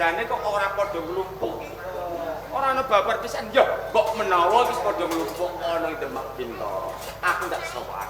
jane kok ora padha nglumpuk iki. Ora ana babar pisan yo, kok menawa wis padha nglumpuk ana ing Demak Bintoro. Aku tak sowan.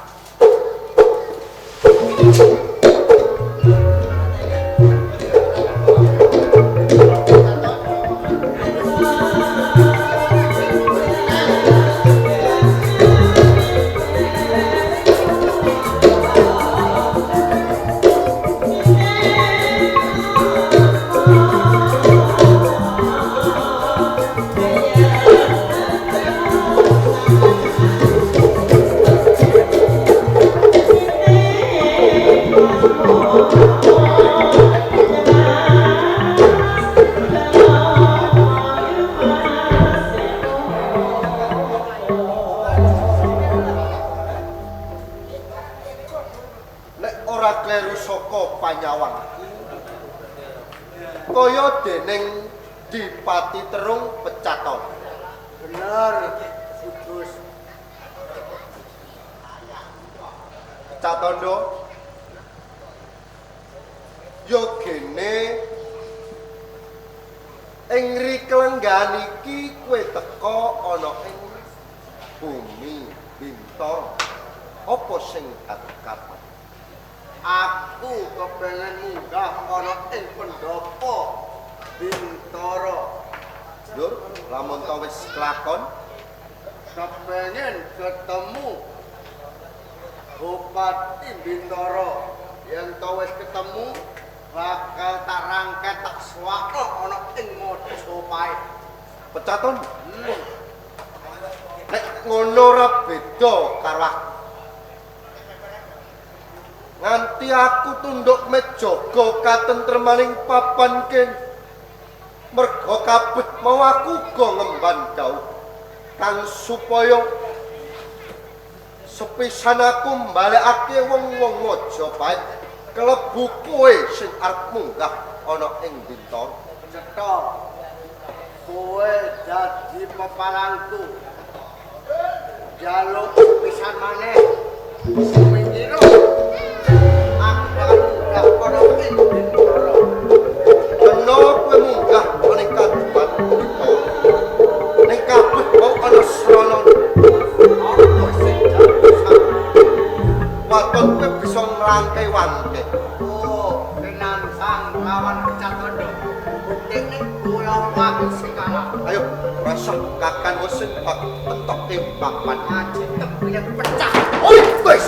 Kaya dening Dipati Terung Pecaton. Bener, Gus. Pecatondo yo gene ing riklenggan iki kowe teka ana ing bumi Bintoro. Apa sing katekat? Aku kepengen munggah ana ing pendopo Bintoro. Lur, lamun ta wis kelakon, Kepengen ketemu Bupati Bintoro. Yen to wis ketemu bakal tak rangket tak swakno ana ing Mojopahit. Pecaton. Nek ngono ora beda karo aku. Nganti aku tunduk mejaga katentremaning papan ken. Merga kabeh mau aku uga ngemban dawuh kang supaya sepisan aku mbalekake wong-wong Mojopahit klebu kowe sing arep munggah ana ing Bintoro. Cetha. Kowe dadi pepalangku. Jaluk pisan maneh. Seminggu aku bakal munggah ana ing Bintoro. Kena kowe munggah ning Kabupaten Bintoro. Ning kabeh mau ana srana. Apa sing jago Waton kowe bisa nglangke-wangke. oh, kenansang lawan Pecatondo. Buktine kowe wae sing kalah. Ayo, rasa kakan mesin pak entok tim papan. Aji tembuyang pecah. Oi, wes.